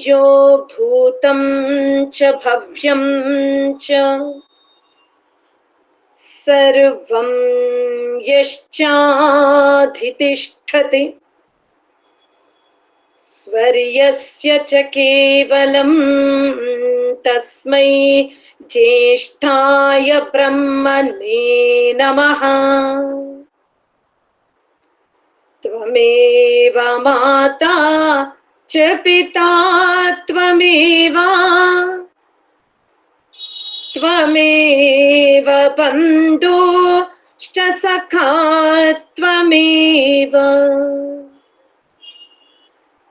यो भूतं च भव्यं च सर्वं यश्चाधितिष्ठति स्वर्यस्य च केवलं तस्मै ज्येष्ठाय ब्रह्मणे नमः। त्वमेव माता च पिता त्वमेव त्वमेव बन्धुश्च सखा त्वमेव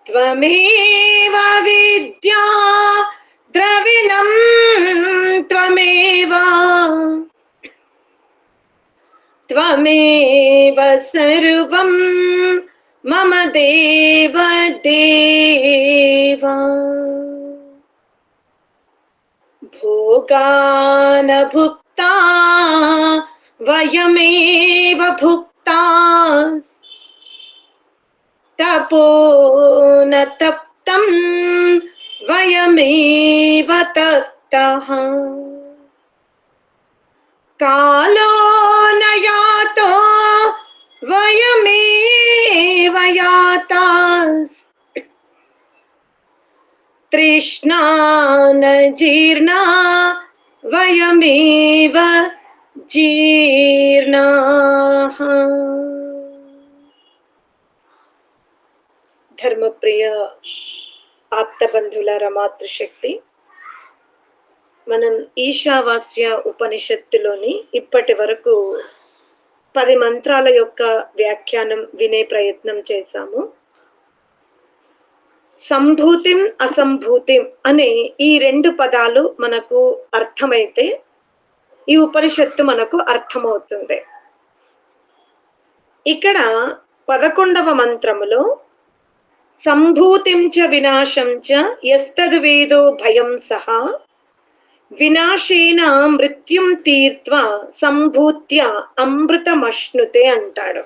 त्वमेव विद्या द्रविणं त्वमेव त्वमेव सर्वं मम देव देव। भोगान् भुक्ता वयमेव भुक्तास् तपो न तप्तं वयमेव तप्तः कालो न यातो वयमेव यातास् तृष्णा न जीर्णा वयमेव जीर्णाः। ధర్మప్రియ ఆప్తబంధులారా, మాతృశక్తి, మనం ఈశావాస్య ఉపనిషత్తులోని ఇప్పటి వరకు 10 మంత్రాల యొక్క వ్యాఖ్యానం వినే ప్రయత్నం చేశాము. సంభూతిం అసంభూతిం అనే ఈ 2 పదాలు మనకు అర్థమైతే ఈ ఉపనిషత్తు మనకు అర్థమవుతుంది. ఇక్కడ 11వ మంత్రములో సంభూతిం చ వినాశం చ యస్తద్వేదో భయం సహా వినాశేన మృత్యుం తీర్త్వా సంభూత్య అమృతమశ్నుతే అంటాడు.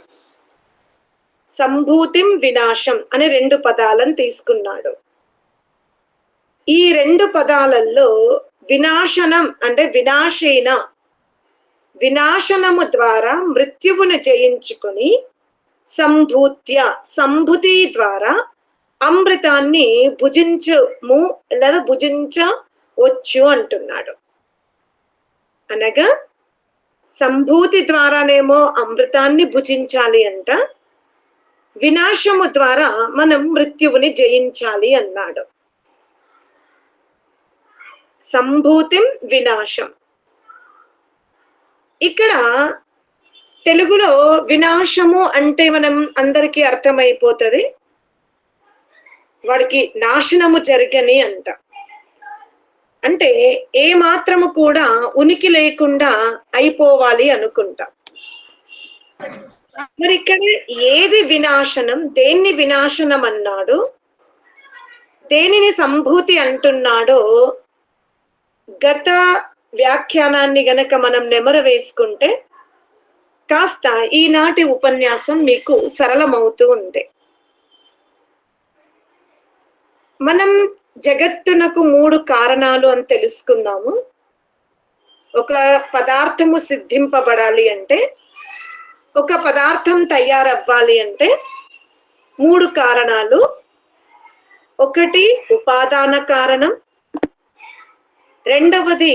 సంభూతిం వినాశం అనే 2 పదాలను తీసుకున్నాడు. ఈ 2 పదాలలో వినాశనం అంటే వినాశేన, వినాశనము ద్వారా మృత్యువును జయించుకొని సంభూత్య సంభూతి ద్వారా అమృతాన్ని భుజించుము లేదా భుజించవచ్చు అంటున్నాడు. అనగా సంభూతి ద్వారానేమో అమృతాన్ని భుజించాలి అంట, వినాశము ద్వారా మనం మృత్యువుని జయించాలి అన్నాడు. సంభూతిం వినాశం. ఇక్కడ తెలుగులో వినాశము అంటే మనం అందరికీ అర్థమైపోతుంది, వాడికి నాశనము జరగని అంట. అంటే ఏ మాత్రము కూడా ఉనికి లేకుండా అయిపోవాలి అనుకుంటా. మరి ఇక్కడ ఏది వినాశనం, దేన్ని వినాశనం అన్నాడు, దేనిని సంభూతి అంటున్నాడో గత వ్యాఖ్యానాన్ని గనక మనం నెమరు వేసుకుంటే కాస్త ఈనాటి ఉపన్యాసం మీకు సరళమవుతూ ఉంది. మనం జగత్తునకు 3 కారణాలు అని తెలుసుకున్నాము. ఒక పదార్థము సిద్ధింపబడాలి అంటే, ఒక పదార్థం తయారవ్వాలి అంటే 3 కారణాలు. ఒకటి ఉపాదాన కారణం, రెండవది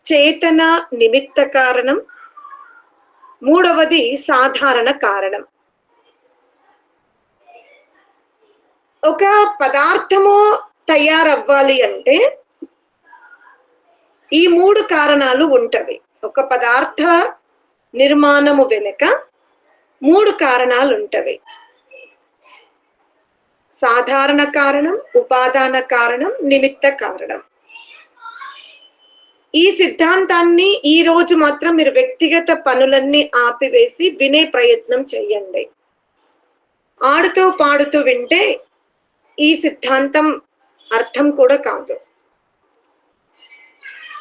చేతన నిమిత్త కారణం, మూడవది సాధారణ కారణం. ఒక పదార్థము తయారవ్వాలి అంటే ఈ 3 కారణాలు ఉంటవి. ఒక పదార్థ నిర్మాణము వెనుక 3 కారణాలు ఉంటవి. సాధారణ కారణం, ఉపాదాన కారణం, నిమిత్త కారణం. ఈ సిద్ధాంతాన్ని ఈ రోజు మాత్రం మీరు వ్యక్తిగత పనులన్నీ ఆపివేసి వినే ప్రయత్నం చెయ్యండి. ఆడుతూ పాడుతూ వింటే ఈ సిద్ధాంతం అర్థం కూడా కాదు.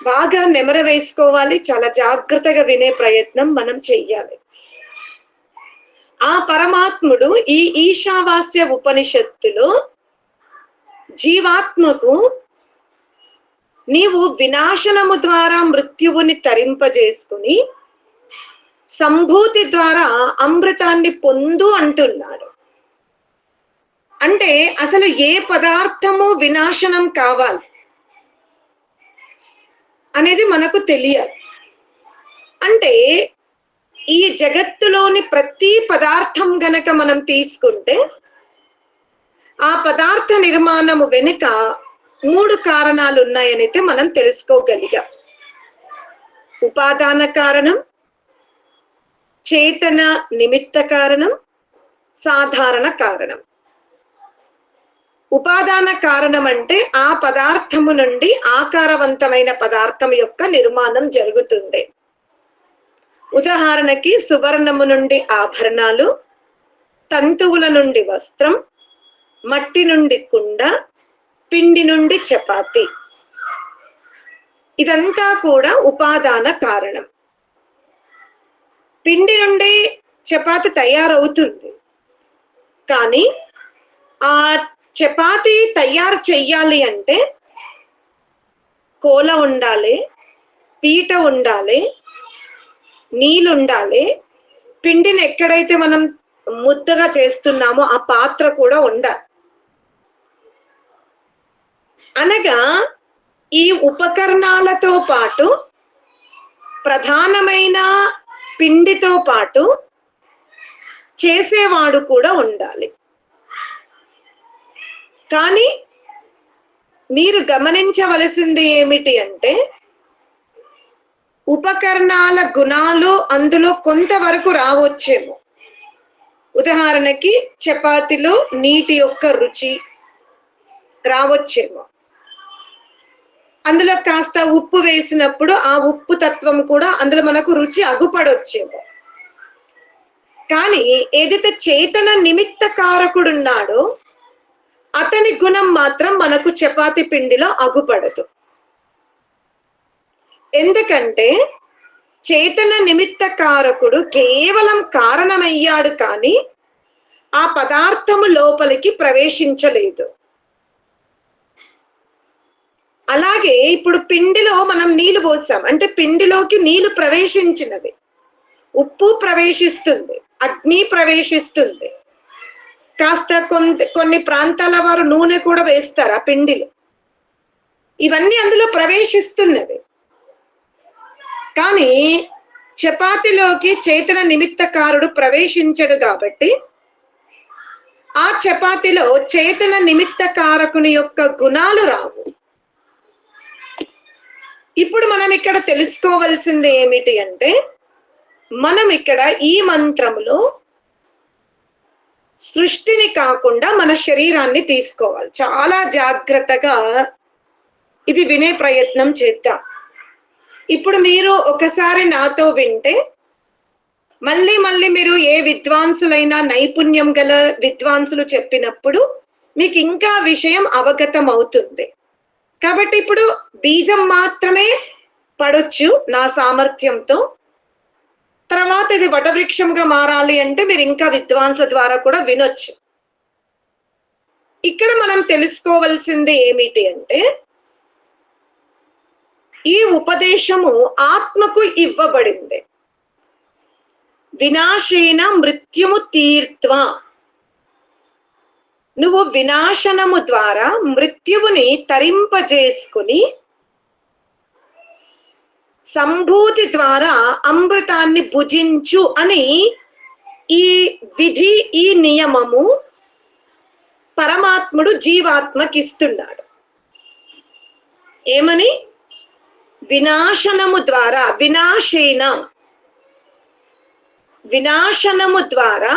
బాగా నెమర వేసుకోవాలి, చాలా జాగ్రత్తగా వినే ప్రయత్నం మనం చెయ్యాలి. ఆ పరమాత్ముడు ఈ ఈశావాస్య ఉపనిషత్తులో జీవాత్మకు నీవు వినాశనము ద్వారా మృత్యువుని తరింపజేసుకుని సంభూతి ద్వారా అమృతాన్ని పొందు అంటున్నాడు. అంటే అసలు ఏ పదార్థము వినాశనం కావాలి అనేది మనకు తెలియాలి. అంటే ఈ జగత్తులోని ప్రతి పదార్థం గనక మనం తీసుకుంటే ఆ పదార్థ నిర్మాణము వెనుక 3 కారణాలు ఉన్నాయనైతే మనం తెలుసుకోగలిగాం. ఉపాదాన కారణం, చేతన నిమిత్త కారణం, సాధారణ కారణం. ఉపాదాన కారణం అంటే ఆ పదార్థము నుండి ఆకారవంతమైన పదార్థం యొక్క నిర్మాణం జరుగుతుంది. ఉదాహరణకి సువర్ణము నుండి ఆభరణాలు, తంతువుల నుండి వస్త్రం, మట్టి నుండి కుండ, పిండి నుండి చపాతి. ఇదంతా కూడా ఉపాదాన కారణం. పిండి నుండి చపాతి తయారవుతుంది, కానీ ఆ చపాతి తయారు చెయ్యాలి అంటే కోల ఉండాలి, పీట ఉండాలి, నీళ్ళు ఉండాలి, పిండిని ఎక్కడైతే మనం ముద్దగా చేస్తున్నామో ఆ పాత్ర కూడా ఉండాలి. అనగా ఈ ఉపకరణాలతో పాటు ప్రధానమైన పిండితో పాటు చేసేవాడు కూడా ఉండాలి. కానీ మీరు గమనించవలసింది ఏమిటి అంటే ఉపకరణాల గుణాలు అందులో కొంతవరకు రావచ్చేమో. ఉదాహరణకి చపాతీలో నీటి యొక్క రుచి రావచ్చేమో, అందులో కాస్త ఉప్పు వేసినప్పుడు ఆ ఉప్పు తత్వం కూడా అందులో మనకు రుచి అగుపడొచ్చేమో. కానీ ఏదైతే చేతన నిమిత్త కారకుడు ఉన్నాడో అతని గుణం మాత్రం మనకు చపాతి పిండిలో అగుపడదు. ఎందుకంటే చేతన నిమిత్త కారకుడు కేవలం కారణమయ్యాడు, కానీ ఆ పదార్థము లోపలికి ప్రవేశించలేదు. అలాగే ఇప్పుడు పిండిలో మనం నీళ్లు పోసాం అంటే పిండిలోకి నీళ్లు ప్రవేశించినవి. ఉప్పు ప్రవేశిస్తుంది, అగ్ని ప్రవేశిస్తుంది, కాస్త కొన్ని ప్రాంతాల వారు నూనె కూడా వేస్తారు ఆ పిండిలో. ఇవన్నీ అందులో ప్రవేశిస్తున్నవి. కానీ చపాతీలోకి చేతన నిమిత్తకారుడు ప్రవేశించడు కాబట్టి ఆ చపాతీలో చేతన నిమిత్త కారకుని యొక్క గుణాలు రావు. ఇప్పుడు మనం ఇక్కడ తెలుసుకోవాల్సింది ఏమిటి అంటే మనం ఇక్కడ ఈ మంత్రములో సృష్టిని కాకుండా మన శరీరాన్ని తీసుకోవాలి. చాలా జాగ్రత్తగా ఇది వినే ప్రయత్నం చేద్దాం. ఇప్పుడు మీరు ఒకసారి నాతో వింటే మళ్ళీ మళ్ళీ మీరు ఏ విద్వాంసులైనా నైపుణ్యం గల విద్వాంసులు చెప్పినప్పుడు మీకు ఇంకా విషయం అవగతం అవుతుంది. కాబట్టి ఇప్పుడు బీజం మాత్రమే పడొచ్చు నా సామర్థ్యంతో. తర్వాత ఇది వటవృక్షంగా మారాలి అంటే మీరు ఇంకా విద్వాంసుల ద్వారా కూడా వినొచ్చు. ఇక్కడ మనం తెలుసుకోవాల్సింది ఏమిటి అంటే ఈ ఉపదేశము ఆత్మకు ఇవ్వబడింది. వినాశేన మృత్యుము తీర్త్వ, నువ్వు వినాశనము ద్వారా మృత్యువుని తరింపజేసుకుని సంభూతి ద్వారా అమృతాన్ని భుజించు అని ఈ విధి, ఈ నియమము పరమాత్ముడు జీవాత్మకి ఇస్తున్నాడు. ఏమని? వినాశనము ద్వారా, వినాశనము ద్వారా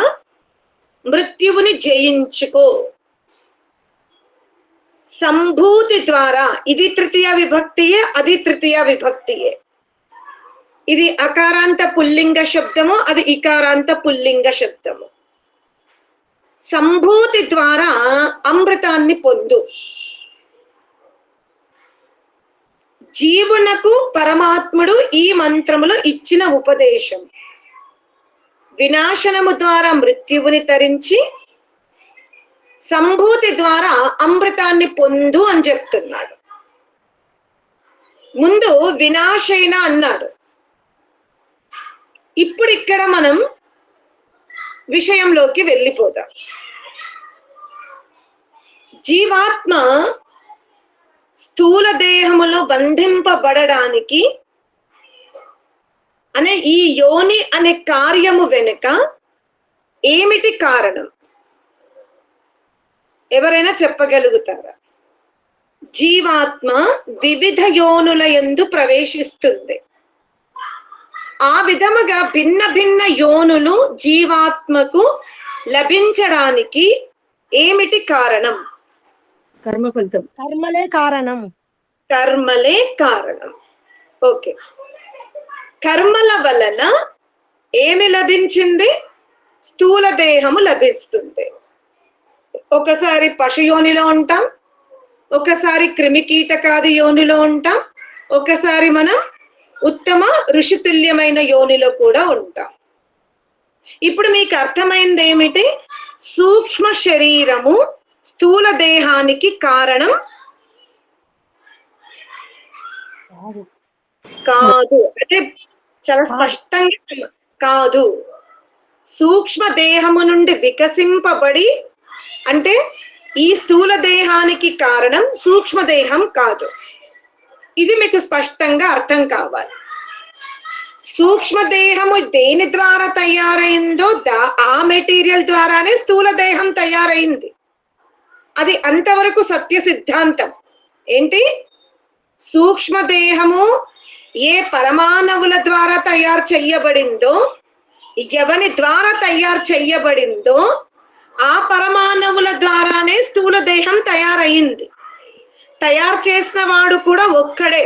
మృత్యువుని జయించుకో. సంభూతి ద్వారా, ఇది తృతీయ విభక్తియే, అది తృతీయ విభక్తియే. ఇది అకారాంత పుల్లింగ శబ్దము, అది ఇకారాంత పుల్లింగ శబ్దము. సంభూతి ద్వారా అమృతాన్ని పొందు. జీవునకు పరమాత్ముడు ఈ మంత్రములో ఇచ్చిన ఉపదేశం వినాశనము ద్వారా మృత్యువుని తరించి సంభూతి ద్వారా అమృతాన్ని పొందు అని చెప్తున్నాడు. ముందు వినాశైన అన్నాడు. ఇప్పుడు ఇక్కడ మనం విషయంలోకి వెళ్ళిపోదాం. జీవాత్మ స్థూల దేహములో బంధింపబడడానికి అనే ఈ యోని అనే కార్యము వెనుక ఏమిటి కారణం? ఎవరైనా చెప్పగలుగుతారా? జీవాత్మ వివిధ యోనుల యందు ప్రవేశిస్తుంది. ఆ విధముగా భిన్న భిన్న యోనులు జీవాత్మకు లభించడానికి ఏమిటి కారణం? కర్మ ఫలితం. కర్మలే కారణం. కర్మలే కారణం. ఓకే, కర్మల వలన ఏమి లభించింది? స్థూల దేహము లభిస్తుంది. ఒకసారి పశు యోనిలో ఉంటాం, ఒకసారి క్రిమి కీటకాది యోనిలో ఉంటాం, ఒకసారి మనం ఉత్తమ ఋషితుల్యమైన యోనిలో కూడా ఉంటాం. ఇప్పుడు మీకు అర్థమైంది ఏమిటి? సూక్ష్మ శరీరము స్థూల దేహానికి కారణం కాదు. అంటే చాలా స్పష్టంగా కాదు. సూక్ష్మ దేహము నుండి వికసింపబడి, అంటే ఈ స్థూల దేహానికి కారణం సూక్ష్మ దేహం కాదు. ఇది మీకు స్పష్టంగా అర్థం కావాలి. సూక్ష్మ దేహము దేని ద్వారా తయారైందో ఆ మెటీరియల్ ద్వారానే స్థూల దేహం తయారైంది. అది అంతవరకు సత్య సిద్ధాంతం. ఏంటి? సూక్ష్మ దేహము ఏ పరమాణువుల ద్వారా తయారు చెయ్యబడిందో, ఎవని ద్వారా తయారు చెయ్యబడిందో ఆ పరమాణువుల ద్వారానే స్థూల దేహం తయారయింది. తయారు చేసిన వాడు కూడా ఒక్కడే.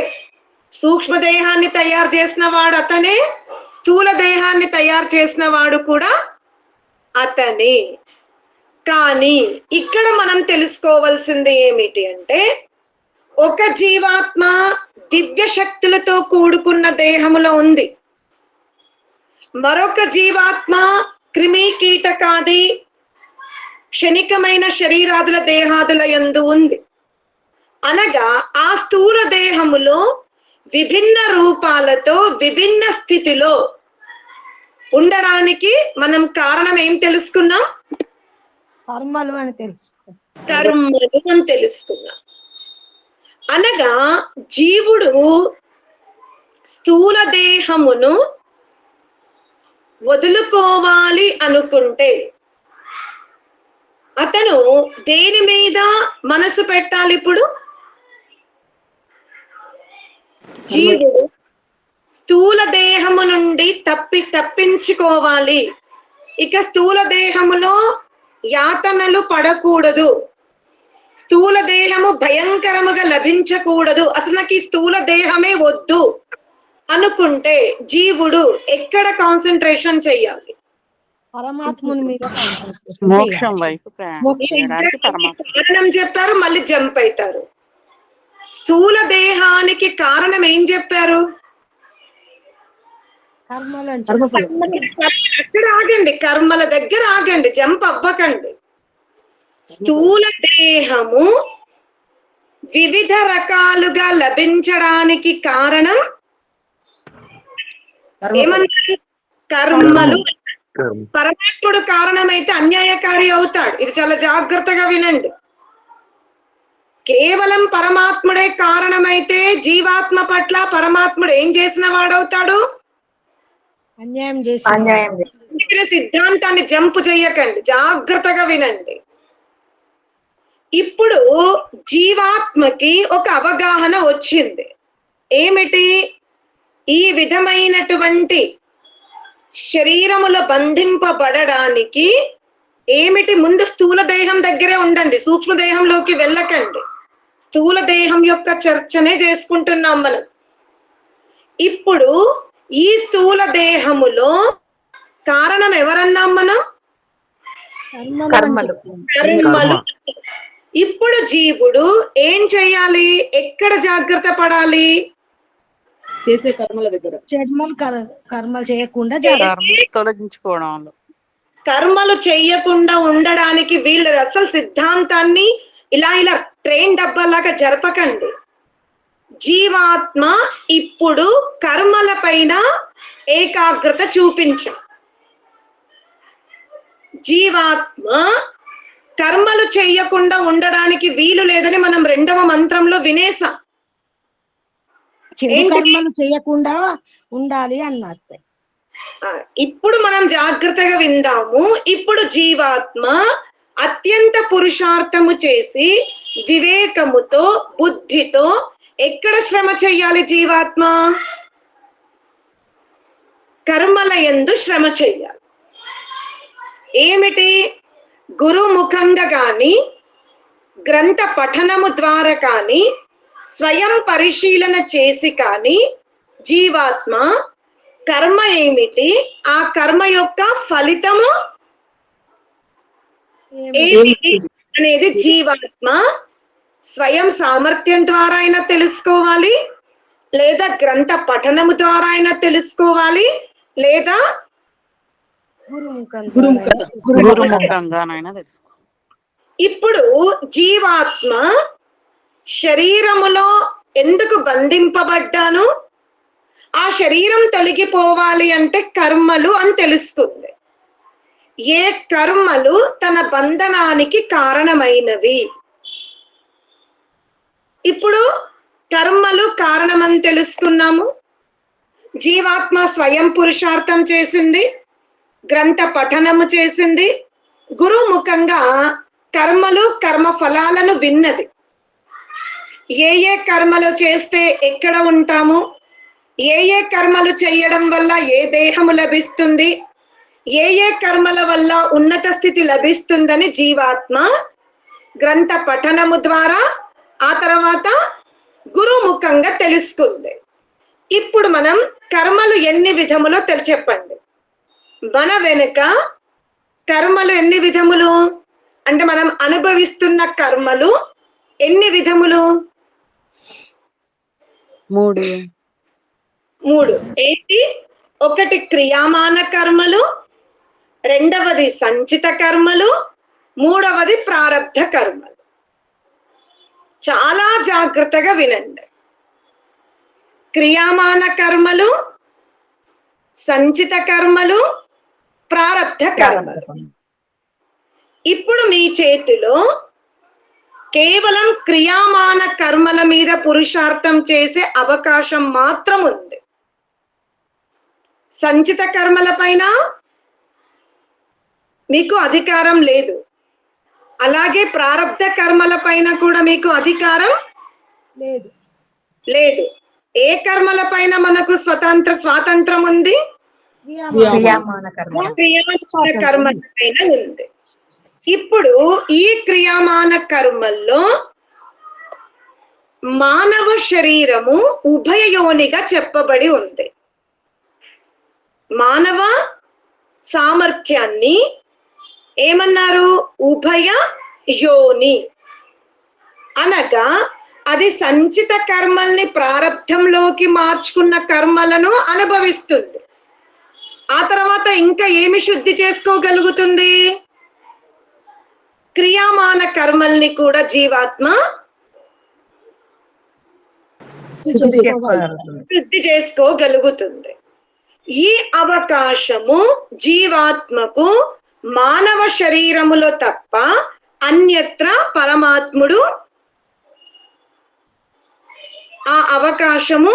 సూక్ష్మ దేహాన్ని తయారు చేసిన వాడు అతనే, స్థూల దేహాన్ని తయారు చేసిన వాడు కూడా అతనే. కానీ ఇక్కడ మనం తెలుసుకోవాల్సింది ఏమిటి అంటే, ఒక జీవాత్మ దివ్య శక్తులతో కూడుకున్న దేహములో ఉంది, మరొక జీవాత్మ క్రిమి కీటకాది క్షణికమైన శరీరాదుల దేహాదుల యందు ఉంది. అనగా ఆ స్థూల దేహములో విభిన్న రూపాలతో విభిన్న స్థితిలో ఉండడానికి మనం కారణం ఏం తెలుసుకున్నాం? కర్మలు అని తెలుసుకున్నాం. కర్మలు అని తెలుసుకున్నాం. అనగా జీవుడు స్థూల దేహమును వదులుకోవాలి అనుకుంటే అతను దేని మీద మనసు పెట్టాలి? ఇప్పుడు జీవుడు స్థూల దేహము నుండి తప్పించుకోవాలి. ఇక స్థూల దేహములో యాతనలు పడకూడదు, స్థూల దేహము భయంకరముగా లభించకూడదు, అసలు నాకు ఈ స్థూల దేహమే వద్దు అనుకుంటే జీవుడు ఎక్కడ కాన్సన్ట్రేషన్ చెయ్యాలి? పరమాత్ముని మీద మోక్షం వైపు ప్రయాణించడానికి కారణం చెప్పారు, మళ్ళీ జంప్ అవుతారు. స్థూల దేహానికి కారణం ఏం చెప్పారు? కర్మలు. అక్కడ ఆగండి, కర్మల దగ్గర ఆగండి, జంప్ అవ్వకండి. స్థూల దేహము వివిధ రకాలుగా లభించడానికి కారణం ఏమన్నారు? కర్మలు. పరమాత్ముడు కారణమైతే అన్యాయకారి అవుతాడు. ఇది చాలా జాగ్రత్తగా వినండి. కేవలం పరమాత్ముడే కారణమైతే జీవాత్మ పట్ల పరమాత్ముడు ఏం చేసిన వాడవుతాడు? అన్యాయం చేసి. సిద్ధాంతాన్ని జంపు చెయ్యకండి, జాగ్రత్తగా వినండి. ఇప్పుడు జీవాత్మకి ఒక అవగాహన వచ్చింది. ఏమిటి? ఈ విధమైనటువంటి శరీరములో బంధింపబడడానికి ఏమిటి? ముందు స్థూల దేహం దగ్గరే ఉండండి, సూక్ష్మ దేహంలోకి వెళ్ళకండి. స్థూల దేహం యొక్క చర్చనే చేసుకుంటున్నాం మనం. ఇప్పుడు ఈ స్థూల దేహములో కారణం ఎవరన్నాం మనం? కర్మలు. ఇప్పుడు జీవుడు ఏం చేయాలి? ఎక్కడ జాగ్రత్త పడాలి? చేసే కర్మల దగ్గర. కర్మలు చేయకుండా తొలగించుకోవడం. కర్మలు చెయ్యకుండా ఉండడానికి వీళ్ళది. అసలు సిద్ధాంతాన్ని ఇలా ట్రైన్ డబ్బాలాగా జరపకండి. జీవాత్మ ఇప్పుడు కర్మల పైన ఏకాగ్రత చూపించాం. జీవాత్మ కర్మలు చెయ్యకుండా ఉండడానికి వీలు లేదని మనం 2వ మంత్రంలో వినేసాం. చెడు కర్మలు చేయకుండా ఉండాలి అన్నారు. ఇప్పుడు మనం జాగ్రత్తగా విందాము. ఇప్పుడు జీవాత్మ అత్యంత పురుషార్థము చేసి వివేకముతో బుద్ధితో ఎక్కడ శ్రమ చెయ్యాలి? జీవాత్మ కర్మల యందు శ్రమ చెయ్యాలి. ఏమిటి? గురుముఖంగా కానీ గ్రంథ పఠనము ద్వారా కానీ స్వయం పరిశీలన చేసి కానీ జీవాత్మ కర్మ ఏమిటి, ఆ కర్మ యొక్క ఫలితము ఏమిటి అనేది జీవాత్మ స్వయం సామర్థ్యం ద్వారా అయినా తెలుసుకోవాలి, లేదా గ్రంథ పఠనము ద్వారా అయినా తెలుసుకోవాలి, లేదా గురుముఖంగానైనా తెలుసుకోవాలి. ఇప్పుడు జీవాత్మ శరీరములో ఎందుకు బంధింపబడ్డాను, ఆ శరీరం తొలగిపోవాలి అంటే కర్మలు అని తెలుసుకుంది. ఏ కర్మలు తన బంధనానికి కారణమైనవి? ఇప్పుడు కర్మలు కారణమని తెలుసుకున్నాము. జీవాత్మ స్వయం పురుషార్థం చేసింది, గ్రంథ పఠనము చేసింది, గురుముఖంగా కర్మలు కర్మ ఫలాలను విన్నది. ఏ ఏ కర్మలు చేస్తే ఎక్కడ ఉంటాము, ఏ ఏ కర్మలు చేయడం వల్ల ఏ దేహము లభిస్తుంది, ఏ ఏ కర్మల వల్ల ఉన్నత స్థితి లభిస్తుందని జీవాత్మ గ్రంథ పఠనము ద్వారా ఆ తర్వాత గురుముఖంగా తెలుసుకుంది. ఇప్పుడు మనం కర్మలు ఎన్ని విధములో చెప్పండి. మన వెనుక కర్మలు ఎన్ని విధములు అంటే మనం అనుభవిస్తున్న కర్మలు ఎన్ని విధములు? 3. ఏంటి? ఒకటి క్రియామాన కర్మలు, 2వది సంచిత కర్మలు, 3వది ప్రారబ్ధ కర్మలు. చాలా జాగ్రత్తగా వినండి. క్రియామాన కర్మలు, సంచిత కర్మలు, ప్రారబ్ధ కర్మలు. ఇప్పుడు మీ చేతిలో కేవలం క్రియామాన కర్మల మీద పురుషార్థం చేసే అవకాశం మాత్రం ఉంది. సంచిత కర్మల పైన మీకు అధికారం లేదు, అలాగే ప్రారబ్ధ కర్మల పైన కూడా మీకు అధికారం లేదు. ఏ కర్మల పైన మనకు స్వాతంత్రం ఉంది? క్రియామాన కర్మల పైన ఉంది. ఇప్పుడు ఈ క్రియామాన కర్మల్లో మానవ శరీరము ఉభయ యోనిగా చెప్పబడి ఉంది. మానవ సామర్థ్యాన్ని ఏమన్నారు? ఉభయ యోని అనగా అది సంచిత కర్మల్ని ప్రారబ్ధంలోకి మార్చుకున్న కర్మలను అనుభవిస్తుంది. ఆ తర్వాత ఇంకా ఏమి శుద్ధి చేసుకోగలుగుతుంది? క్రియామాన కర్మల్ని కూడా జీవాత్మ శుద్ధి చేసుకోగలుగుతుంది. ఈ అవకాశము జీవాత్మకు మానవ శరీరములో తప్ప అన్యత్ర పరమాత్ముడు ఆ అవకాశము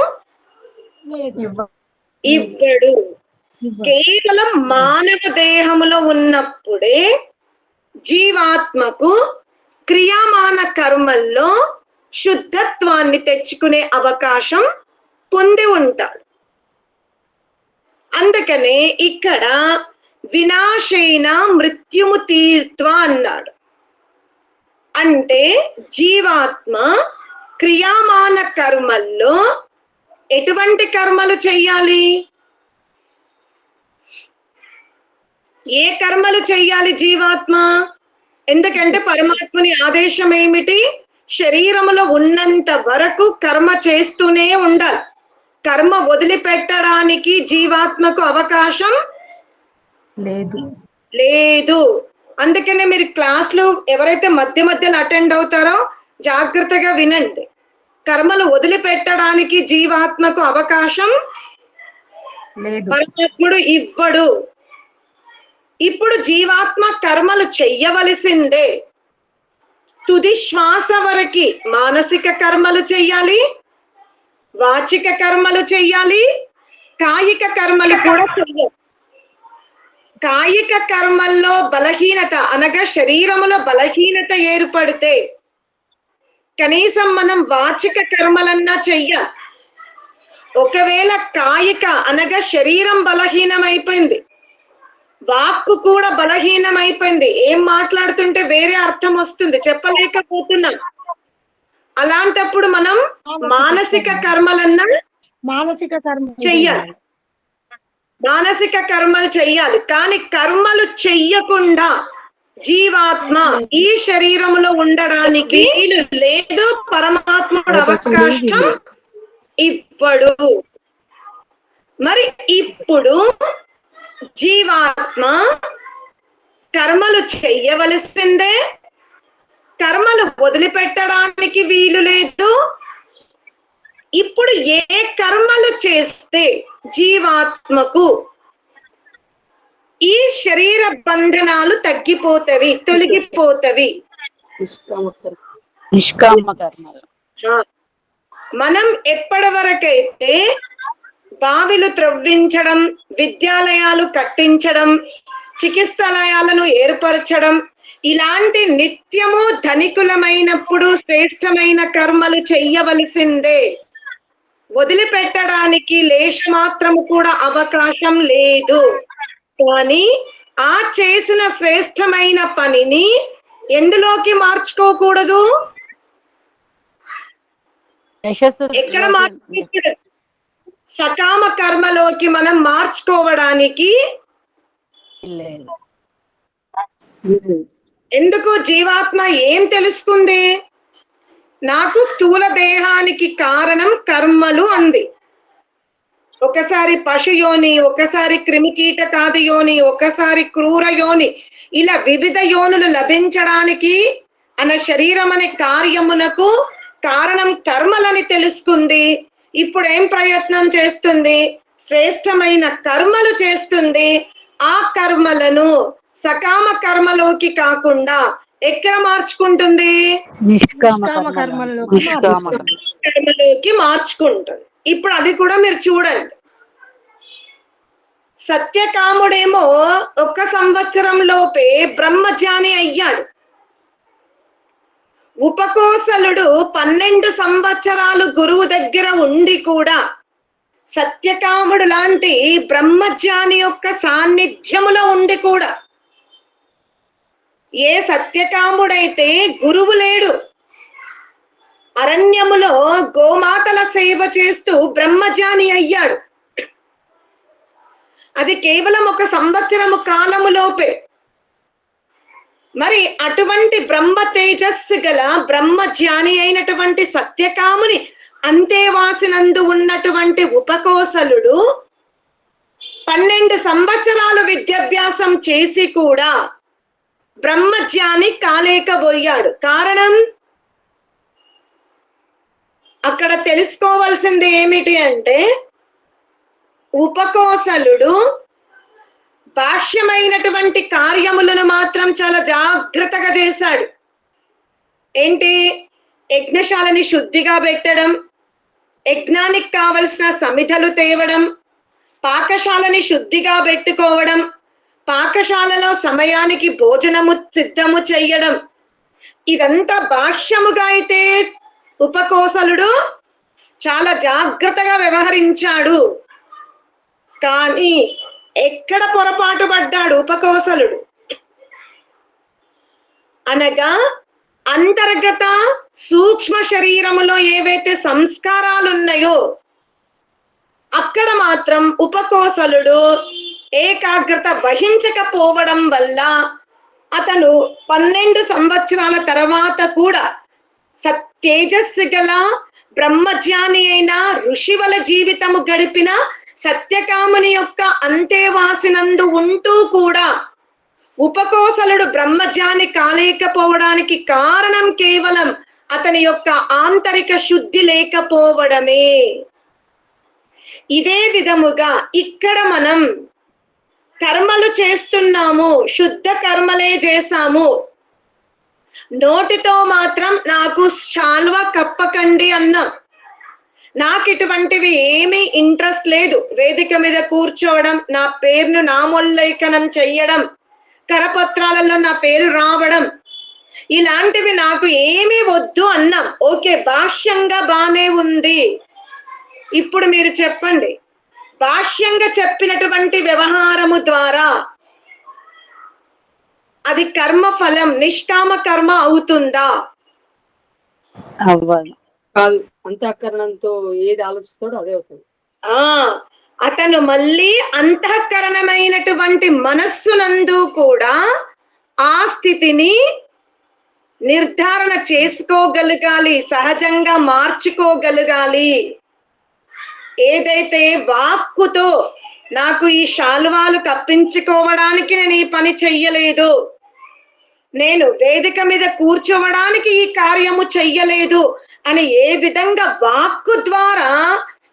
ఇవ్వడు. కేవలం మానవ దేహములో ఉన్నప్పుడే జీవాత్మకు క్రియామాన కర్మల్లో శుద్ధత్వాన్ని తెచ్చుకునే అవకాశం పొంది ఉంటాడు. అందుకనే ఇక్కడ వినాశేన మృత్యుము తీర్త్వ అన్నాడు. అంటే జీవాత్మ క్రియామాన కర్మల్లో ఎటువంటి కర్మలు చెయ్యాలి? ఏ కర్మలు చెయ్యాలి జీవాత్మ? ఎందుకంటే పరమాత్మని ఆదేశం ఏమిటి? శరీరములో ఉన్నంత వరకు కర్మ చేస్తూనే ఉండాలి. కర్మ వదిలిపెట్టడానికి జీవాత్మకు అవకాశం లేదు. అందుకనే మీరు క్లాసులు ఎవరైతే మధ్య మధ్యలో అటెండ్ అవుతారో జాగ్రత్తగా వినండి. కర్మలు వదిలిపెట్టడానికి జీవాత్మకు అవకాశం పరమాత్ముడు ఇవ్వడు. ఇప్పుడు జీవాత్మ కర్మలు చెయ్యవలసిందే. తుది శ్వాస వరకి మానసిక కర్మలు చెయ్యాలి, వాచిక కర్మలు చెయ్యాలి, కాయిక కర్మలు కూడా చెయ్యాలి. కాయిక కర్మల్లో బలహీనత అనగా శరీరములో బలహీనత ఏర్పడితే కనీసం మనం వాచిక కర్మలన్నా చెయ్యాలి. ఒకవేళ కాయిక అనగా శరీరం బలహీనమైపోయింది, వాక్కు కూడా బలహీనమైపోయింది, ఏం మాట్లాడుతుంటే వేరే అర్థం వస్తుంది, చెప్పలేకపోతున్నాం. అలాంటప్పుడు మనం మానసిక కర్మలన్నా మానసిక కర్మ చెయ్యాలి, మానసిక కర్మలు చెయ్యాలి. కానీ కర్మలు చెయ్యకుండా జీవాత్మ ఈ శరీరములో ఉండడానికి లేదు, పరమాత్ముడు అవకాశం ఇవ్వడు. మరి ఇప్పుడు జీవాత్మ కర్మలు చెయ్యవలసిందే, కర్మలు వదిలిపెట్టడానికి వీలు లేదు. ఇప్పుడు ఏ కర్మలు చేస్తే జీవాత్మకు ఈ శరీర బంధనాలు తగ్గిపోతవి, తొలగిపోతవి? నిష్కామ కర్మలు. మనం ఎప్పటి వరకైతే బావిలు త్రవ్వించడం, విద్యాలయాలు కట్టించడం, చికిత్సాలయాలను ఏర్పరచడం, ఇలాంటి నిత్యము ధనికులమైనప్పుడు శ్రేష్టమైన కర్మలు చెయ్యవలసిందే. వదిలిపెట్టడానికి లేశమాత్రము కూడా అవకాశం లేదు. కానీ ఆ చేసిన శ్రేష్టమైన పనిని ఎందులోకి మార్చుకోకూడదు? ఎక్కడ మార్చుకోకూడదు? సకామ కర్మలోకి మనం మార్చుకోవడానికి ఎందుకు? జీవాత్మ ఏం తెలుసుకుంది? నాకు స్థూల దేహానికి కారణం కర్మలు అంది. ఒకసారి పశు యోని, ఒకసారి క్రిమికీటకాది యోని, ఒకసారి క్రూర యోని, ఇలా వివిధ యోనులు లభించడానికి అన్న శరీరం అనే కార్యమునకు కారణం కర్మలని తెలుసుకుంది. ఇప్పుడు ఏం ప్రయత్నం చేస్తుంది? శ్రేష్టమైన కర్మలు చేస్తుంది. ఆ కర్మలను సకామ కర్మలోకి కాకుండా ఎక్కడ మార్చుకుంటుంది? నిష్కామ కర్మలోకి మార్చుకుంటుంది. ఇప్పుడు అది కూడా మీరు చూడండి. సత్యకాముడేమో 1 సంవత్సరం లోపే బ్రహ్మజ్ఞాని అయ్యాడు. ఉపకోసలుడు 12 సంవత్సరాలు గురువు దగ్గర ఉండి కూడా సత్యకాముడు లాంటి బ్రహ్మజ్ఞాని యొక్క సాన్నిధ్యములో ఉండి కూడా, ఏ సత్యకాముడైతే గురువు లేడు, అరణ్యములో గోమాతల సేవ చేస్తూ బ్రహ్మజ్ఞాని అయ్యాడు, అది కేవలం 1 సంవత్సరము కాలములోపే. మరి అటువంటి బ్రహ్మ తేజస్సు గల బ్రహ్మజ్ఞాని అయినటువంటి సత్యకాముని అంతేవాసినందు ఉన్నటువంటి ఉపకోసలుడు 12 సంవత్సరాలు విద్యాభ్యాసం చేసి కూడా బ్రహ్మజ్ఞాని కాలేకపోయాడు. కారణం అక్కడ తెలుసుకోవాల్సింది ఏమిటి అంటే, ఉపకోసలుడు బాహ్యమైనటువంటి కార్యములను మాత్రం చాలా జాగ్రత్తగా చేశాడు. ఏంటి? యజ్ఞశాలని శుద్ధిగా పెట్టడం, యజ్ఞానికి కావలసిన సమిధలు తేవడం, పాకశాలని శుద్ధిగా పెట్టుకోవడం, పాకశాలలో సమయానికి భోజనము సిద్ధము చెయ్యడం, ఇదంతా బాహ్యముగా అయితే ఉపకోసలుడు చాలా జాగ్రత్తగా వ్యవహరించాడు. కానీ ఎక్కడ పొరపాటు పడ్డాడు ఉపకోసలుడు అనగా, అంతర్గత సూక్ష్మ శరీరములో ఏవైతే సంస్కారాలు ఉన్నాయో అక్కడ మాత్రం ఉపకోసలుడు ఏకాగ్రత వహించకపోవడం వల్ల అతను 12 సంవత్సరాల తర్వాత కూడా తేజస్సు గల బ్రహ్మజ్ఞాని అయిన ఋషివల జీవితము గడిపిన సత్యకాముని యొక్క అంతేవాసినందు ఉంటూ కూడా ఉపకోసలుడు బ్రహ్మజ్ఞాని కాలేకపోవడానికి కారణం కేవలం అతని యొక్క ఆంతరిక శుద్ధి లేకపోవడమే. ఇదే విధముగా ఇక్కడ మనం కర్మలు చేస్తున్నాము, శుద్ధ కర్మలే చేశాము, నోటితో మాత్రం నాకు శాల్వా కప్పకండి అన్నాం. నాకు ఇటువంటివి ఏమీ ఇంట్రెస్ట్ లేదు. వేదిక మీద కూర్చోవడం, నా పేరును నామోల్లేఖనం చెయ్యడం, కరపత్రాలలో నా పేరు రావడం, ఇలాంటివి నాకు ఏమీ వద్దు అన్నాం. ఓకే, భాష్యంగా బానే ఉంది. ఇప్పుడు మీరు చెప్పండి, భాష్యంగా చెప్పినటువంటి వ్యవహారము ద్వారా అది కర్మ ఫలం నిష్కామ కర్మ అవుతుందా? అవ్వదు. కాదు, అంతఃకరణంతో ఏది ఆలోచిస్తాడో అదే అవుతుంది. అతను మళ్ళీ అంతఃకరణమైనటువంటి మనస్సునందు కూడా ఆ స్థితిని నిర్ధారణ చేసుకోగలగాలి, సహజంగా మార్చుకోగలగాలి. ఏదైతే వాక్కుతో నాకు ఈ శాలువాలు కప్పించుకోవడానికి నేను ఈ పని చెయ్యలేదు, నేను వేదిక మీద కూర్చోవడానికి ఈ కార్యము చెయ్యలేదు అని ఏ విధంగా వాక్కు ద్వారా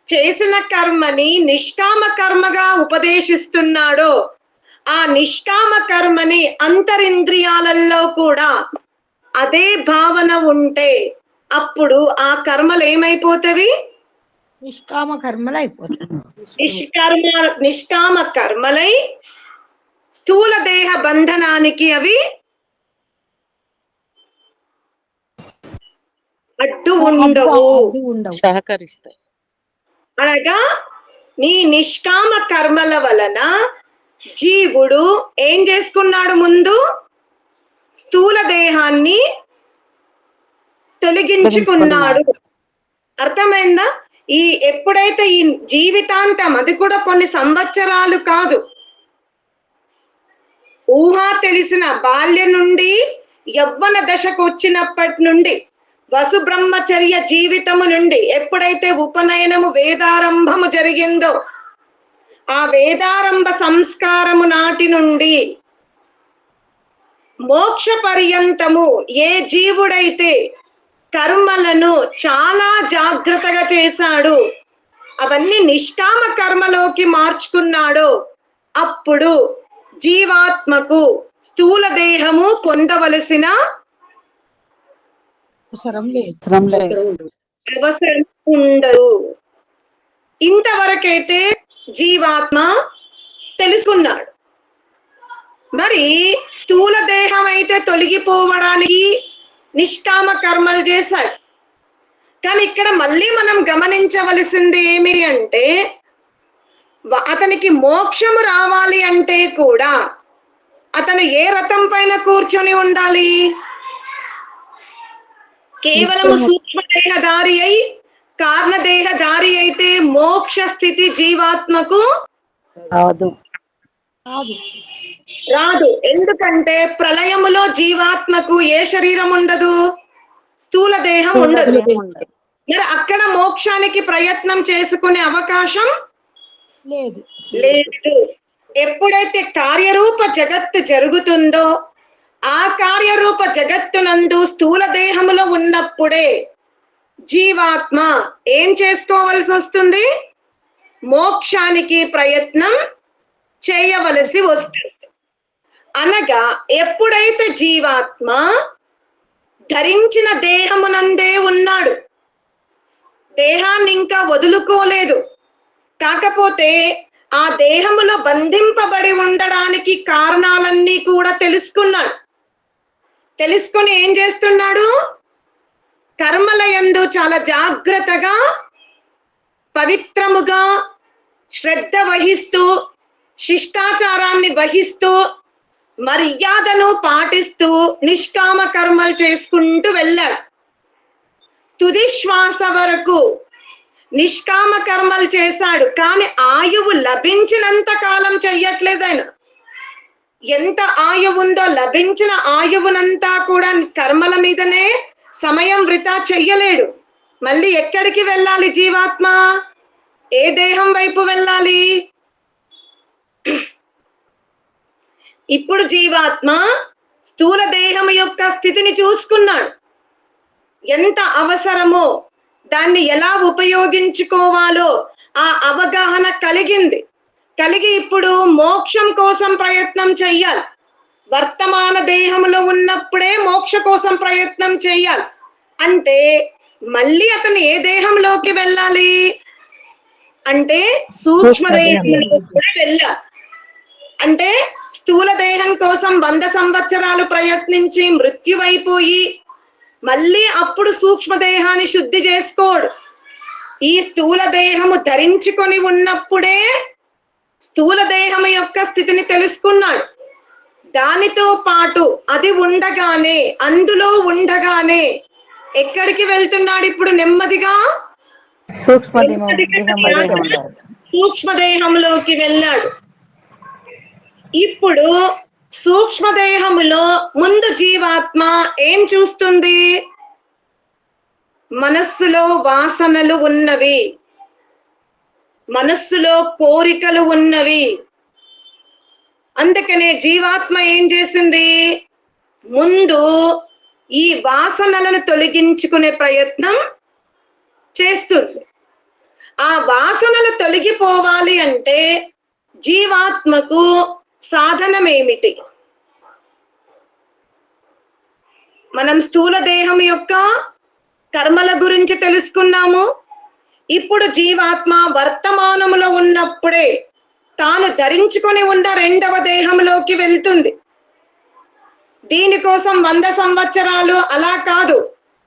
చేసిన కర్మని నిష్కామ కర్మగా ఉపదేశిస్తున్నాడో, ఆ నిష్కామ కర్మని అంతరింద్రియాలలో కూడా అదే భావన ఉంటే అప్పుడు ఆ కర్మలు ఏమైపోతవి? నిష్కామ కర్మలు అయిపోతాయి. నిష్కామ కర్మలై స్థూల దేహ బంధనానికి అవి అడ్డు ఉండవు, సహకరిస్తాయి. అనగా నీ నిష్కామ కర్మల వలన జీవుడు ఏం చేసుకున్నాడు? ముందు స్థూల దేహాన్ని తొలగించుకున్నాడు. అర్థమైందా? ఈ ఎప్పుడైతే ఈ జీవితాంతం, అది కూడా కొన్ని సంవత్సరాలు కాదు, ఊహ తెలిసిన బాల్యం నుండి యవ్వన దశకు వచ్చినప్పటి నుండి వసు బ్రహ్మచర్య జీవితము నుండి ఎప్పుడైతే ఉపనయనము వేదారంభము జరిగిందో, ఆ వేదారంభ సంస్కారము నాటి నుండి మోక్ష పర్యంతము ఏ జీవుడైతే కర్మలను చాలా జాగ్రత్తగా చేశాడు, అవన్నీ నిష్కామ కర్మలోకి మార్చుకున్నాడో, అప్పుడు జీవాత్మకు స్థూల దేహము పొందవలసిన అవసరం లేదు. అవసరం ఉండదు. ఇంతవరకైతే జీవాత్మ తెలుసుకున్నాడు. మరి స్థూల దేహం అయితే తొలగిపోవడానికి నిష్కామ కర్మలు చేశాడు. కానీ ఇక్కడ మళ్ళీ మనం గమనించవలసింది ఏమి అంటే, అతనికి మోక్షము రావాలి అంటే కూడా అతను ఏ రథం పైన కూర్చొని ఉండాలి? కేవలము సూక్ష్మదేహధారి అయి కారణదేహధారి అయితే మోక్ష స్థితి జీవాత్మకు రాదు. ఎందుకంటే ప్రళయములో జీవాత్మకు ఏ శరీరం ఉండదు? స్థూల దేహం ఉండదు. మరి అక్కడ మోక్షానికి ప్రయత్నం చేసుకునే అవకాశం లేదు. ఎప్పుడైతే కార్యరూప జగత్తు జరుగుతుందో, ఆ కార్యరూప జగత్తునందు స్థూల దేహములో ఉన్నప్పుడే జీవాత్మ ఏం చేసుకోవలసి వస్తుంది? మోక్షానికి ప్రయత్నం చేయవలసి వస్తుంది. అనగా ఎప్పుడైతే జీవాత్మ ధరించిన దేహమునందే ఉన్నాడు, దేహాన్ని ఇంకా వదులుకోలేదు, కాకపోతే ఆ దేహములో బంధింపబడి ఉండడానికి కారణాలన్నీ కూడా తెలుసుకున్నాడు. తెలుసుకొని ఏం చేస్తున్నాడు? కర్మల యందు చాలా జాగ్రత్తగా, పవిత్రముగా, శ్రద్ధ వహిస్తూ, శిష్టాచారాన్ని వహిస్తూ, మర్యాదను పాటిస్తూ నిష్కామ కర్మలు చేసుకుంటూ వెళ్ళాడు. తుది శ్వాస వరకు నిష్కామ కర్మలు చేశాడు. కానీ ఆయువు లభించినంత కాలం చెయ్యట్లేదు ఆయన. ఎంత ఆయువు ఉందో లభించిన ఆయువునంతా కూడా కర్మల మీదనే సమయం వృధా చెయ్యలేడు. మళ్ళీ ఎక్కడికి వెళ్ళాలి జీవాత్మ? ఏ దేహం వైపు వెళ్ళాలి? ఇప్పుడు జీవాత్మ స్థూల దేహం యొక్క స్థితిని చూసుకున్నాడు. ఎంత అవసరమో, దాన్ని ఎలా ఉపయోగించుకోవాలో ఆ అవగాహన కలిగింది. కలిగి ఇప్పుడు మోక్షం కోసం ప్రయత్నం చెయ్యాలి. వర్తమాన దేహంలో ఉన్నప్పుడే మోక్ష కోసం ప్రయత్నం చెయ్యాలి అంటే మళ్ళీ అతను ఏ దేహంలోకి వెళ్ళాలి అంటే సూక్ష్మ దేహంలోకి కూడా వెళ్ళాలి. అంటే స్థూల దేహం కోసం 100 సంవత్సరాలు ప్రయత్నించి మృత్యువైపోయి మళ్ళీ అప్పుడు సూక్ష్మ దేహాన్ని శుద్ధి చేసుకోడు. ఈ స్థూల దేహము ధరించుకొని ఉన్నప్పుడే స్థూల దేహం యొక్క స్థితిని తెలుసుకున్నాడు. దానితో పాటు అది ఉండగానే, అందులో ఉండగానే ఎక్కడికి వెళ్తున్నాడు ఇప్పుడు నెమ్మదిగా? సూక్ష్మ దేహంలోకి వెళ్ళాడు. ఇప్పుడు సూక్ష్మదేహములో ముందు జీవాత్మ ఏం చూస్తుంది? మనస్సులో వాసనలు ఉన్నవి, మనస్సులో కోరికలు ఉన్నవి. అందుకనే జీవాత్మ ఏం చేసింది? ముందు ఈ వాసనలను తొలగించుకునే ప్రయత్నం చేస్తుంది. ఆ వాసనలు తొలగిపోవాలి అంటే జీవాత్మకు సాధనం ఏమిటి? మనం స్థూల దేహం యొక్క కర్మల గురించి తెలుసుకున్నాము. ఇప్పుడు జీవాత్మ వర్తమానములో ఉన్నప్పుడే తాను ధరించుకొని ఉన్న 2వ దేహంలోకి వెళ్తుంది. దీనికోసం 100 సంవత్సరాలు అలా కాదు,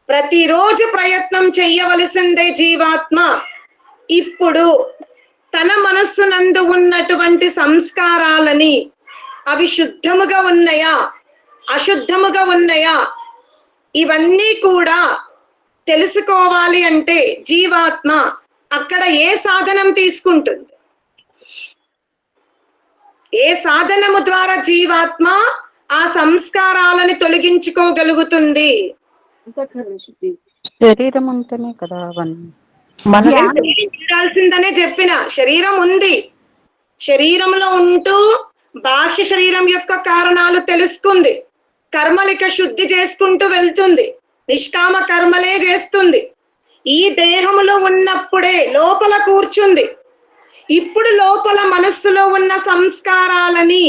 ప్రతిరోజు ప్రయత్నం చెయ్యవలసిందే జీవాత్మ. ఇప్పుడు తన మనస్సునందు ఉన్నటువంటి సంస్కారాలని, అవి శుద్ధముగా ఉన్నాయా, అశుద్ధముగా ఉన్నాయా, ఇవన్నీ కూడా తెలుసుకోవాలి అంటే జీవాత్మ అక్కడ ఏ సాధనం తీసుకుంటుంది? ఏ సాధనము ద్వారా జీవాత్మ ఆ సంస్కారాలని తొలగించుకోగలుగుతుంది? శరీరం ఉంటేనే కదా అవన్నీ. ఉండాల్సిందనే చెప్పిన. శరీరం ఉంది, శరీరంలో ఉంటూ బాహ్య శరీరం యొక్క కారణాలు తెలుసుకుంది. కర్మలిక శుద్ధి చేసుకుంటూ వెళ్తుంది, నిష్కామ కర్మలే చేస్తుంది. ఈ దేహములో ఉన్నప్పుడే లోపల కూర్చుంది. ఇప్పుడు లోపల మనస్సులో ఉన్న సంస్కారాలని,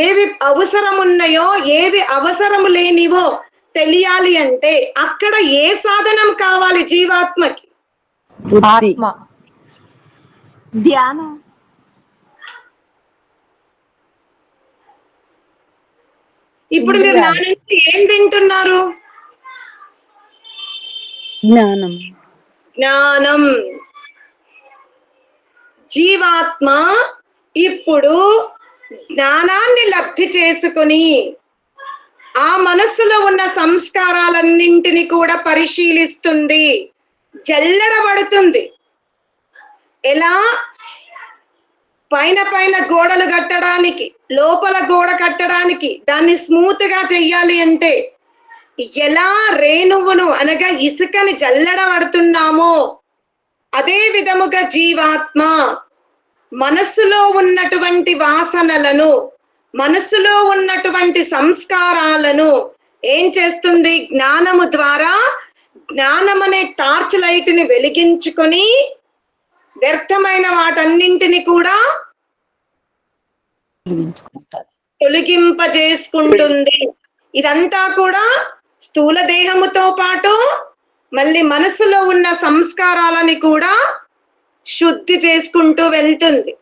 ఏవి అవసరం ఉన్నాయో ఏవి అవసరం లేనివో తెలియాలి అంటే అక్కడ ఏ సాధనం కావాలి జీవాత్మకి? ధ్యానం. ఇప్పుడు మీరు నా నుంచి ఏం వింటున్నారు? జ్ఞానం. జ్ఞానం. జీవాత్మ ఇప్పుడు జ్ఞానాన్ని లబ్ధి చేసుకుని ఆ మనస్సులో ఉన్న సంస్కారాలన్నింటినీ కూడా పరిశీలిస్తుంది, జల్లెడబడుతుంది. ఎలా? పైన పైన గోడలు కట్టడానికి, లోపల గోడ కట్టడానికి దాన్ని స్మూత్ గా చెయ్యాలి అంటే ఎలా రేణువును అనగా ఇసుకని జల్లెడబడుతున్నామో అదే విధముగా జీవాత్మ మనస్సులో ఉన్నటువంటి వాసనలను, మనస్సులో ఉన్నటువంటి సంస్కారాలను ఏం చేస్తుంది? జ్ఞానము ద్వారా, జ్ఞానం అనే టార్చ్ లైట్ ని వెలిగించుకొని వ్యర్థమైన వాటన్నింటిని కూడా తొలగింపజేసుకుంటుంది. ఇదంతా కూడా స్థూల దేహముతో పాటు మళ్ళీ మనసులో ఉన్న సంస్కారాలని కూడా శుద్ధి చేసుకుంటూ వెళ్తుంది.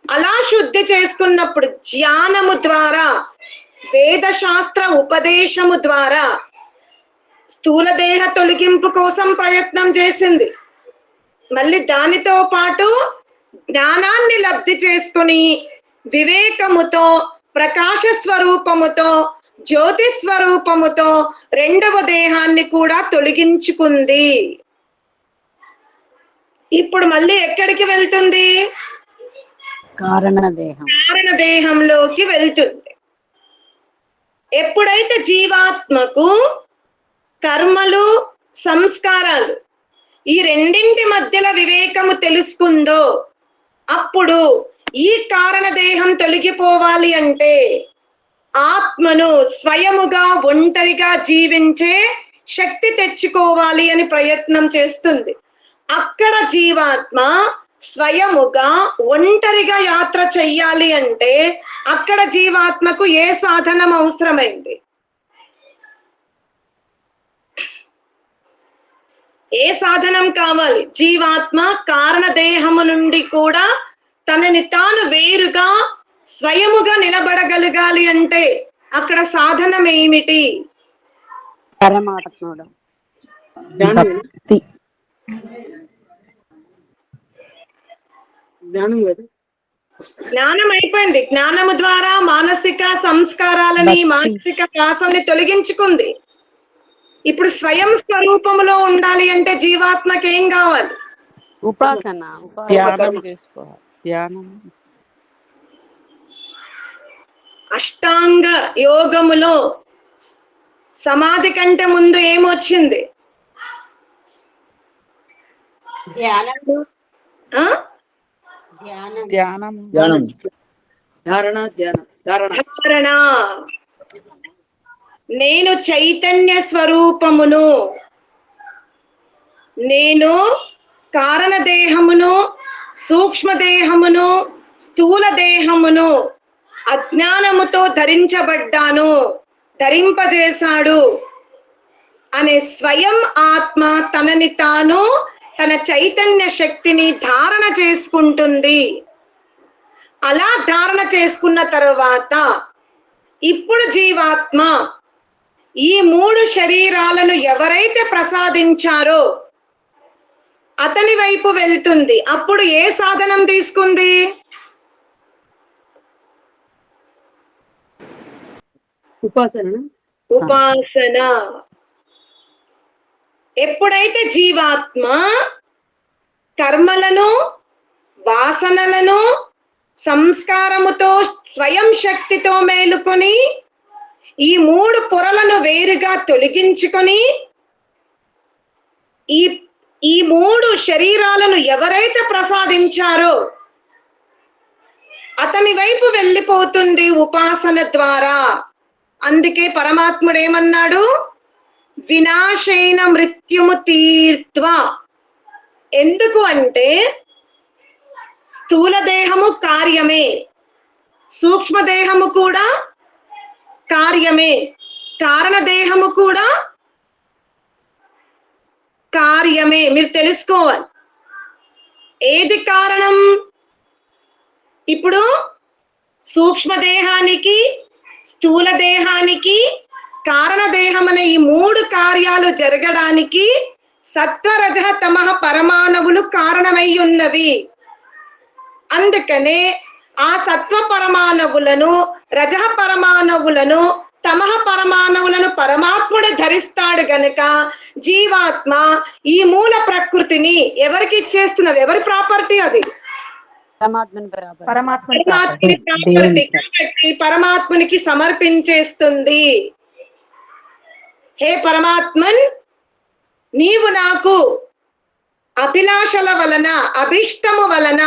అలా శుద్ధి చేసుకున్నప్పుడు జ్ఞానము ద్వారా, వేద శాస్త్ర ఉపదేశము ద్వారా స్థూల దేహ తొలగింపు కోసం ప్రయత్నం చేసింది. మళ్ళీ దానితో పాటు జ్ఞానాన్ని లబ్ధి చేసుకుని వివేకముతో, ప్రకాశ స్వరూపముతో, జ్యోతి స్వరూపముతో 2వ దేహాన్ని కూడా తొలగించుకుంది. ఇప్పుడు మళ్ళీ ఎక్కడికి వెళ్తుంది? కారణ దేహంలోకి వెళ్తుంది. ఎప్పుడైతే జీవాత్మకు కర్మలు, సంస్కారాలు ఈ రెండింటి మధ్యలో వివేకము తెలుసుకుందో అప్పుడు ఈ కారణ దేహం తొలగిపోవాలి అంటే ఆత్మను స్వయముగా ఒంటరిగా జీవించే శక్తి తెచ్చుకోవాలి అని ప్రయత్నం చేస్తుంది. అక్కడ జీవాత్మ స్వయముగా ఒంటరిగా యాత్ర చెయ్యాలి అంటే అక్కడ జీవాత్మకు ఏ సాధనం అవసరమైంది? ఏ సాధనం కావాలి? జీవాత్మ కారణ దేహము నుండి కూడా తనని తాను వేరుగా స్వయముగా నిలబడగలగాలి అంటే అక్కడ సాధనం ఏమిటి? పరమాత్ముడు జ్ఞానం భక్తి. జ్ఞానం కదా. జ్ఞానం అయిపోయింది. జ్ఞానము ద్వారా మానసిక సంస్కారాలని భక్తి. మానసిక వాసనని తొలగించుకుంది. ఇప్పుడు స్వయం స్వరూపములో ఉండాలి అంటే జీవాత్మకి ఏం కావాలి? ఉపాసన ధ్యానం చేసుకోవాలి. ధ్యానం అష్టాంగ యోగములో సమాధి కంటే ముందు ఏమొచ్చింది? ఆ? ధ్యానం ధ్యానం, ధారణ, ధ్యానం, ధారణ. ధారణ. నేను చైతన్య స్వరూపమును, నేను కారణ దేహమును, సూక్ష్మ దేహమును, స్థూల దేహమును అజ్ఞానముతో ధరించబడ్డాను, ధరింపజేశాడు అనే స్వయం ఆత్మ తనని తాను తన చైతన్య శక్తిని ధారణ చేసుకుంటుంది. అలా ధారణ చేసుకున్న తరువాత ఇప్పుడు జీవాత్మ ఈ 3 శరీరాలను ఎవరైతే ప్రసాదించారో అతని వైపు వెళ్తుంది. అప్పుడు ఏ సాధనం తీసుకుంది? ఉపాసన. ఉపాసన. ఎప్పుడైతే జీవాత్మ కర్మలను, వాసనలను సంస్కారముతో స్వయం శక్తితో మేలుకొని ఈ 3 పొరలను వేరుగా తొలగించుకొని ఈ 3 శరీరాలను ఎవరైతే ప్రసాదించారో అతని వైపు వెళ్ళిపోతుంది ఉపాసన ద్వారా. అందుకే పరమాత్ముడు ఏమన్నాడు? వినాశేన మృత్యుము తీర్త్వ. ఎందుకు అంటే స్థూల దేహము కార్యమే, సూక్ష్మదేహము కూడా కార్యమే, కారణ దేహము కూడా కార్యమే. మీరు తెలుసుకోవాలి ఏది కారణం. ఇప్పుడు సూక్ష్మదేహానికి, స్థూల దేహానికి, కారణ దేహం అనే ఈ 3 కార్యాలు జరగడానికి సత్వ రజ తమః పరమాణువులు కారణమై ఉన్నవి. అందుకనే ఆ సత్వ పరమాణువులను, రజ పరమాణువులను, తమః పరమాణువులను పరమాత్ముడు ధరిస్తాడు గనుక జీవాత్మ ఈ మూల ప్రకృతిని ఎవరికి ఇచ్చేస్తున్నది? ఎవరి ప్రాపర్టీ అది? పరమాత్ముని ప్రాపర్టీ కాబట్టి పరమాత్మునికి సమర్పించేస్తుంది. హే పరమాత్మన్, నీవు నాకు అభిలాషల వలన, అభిష్టము వలన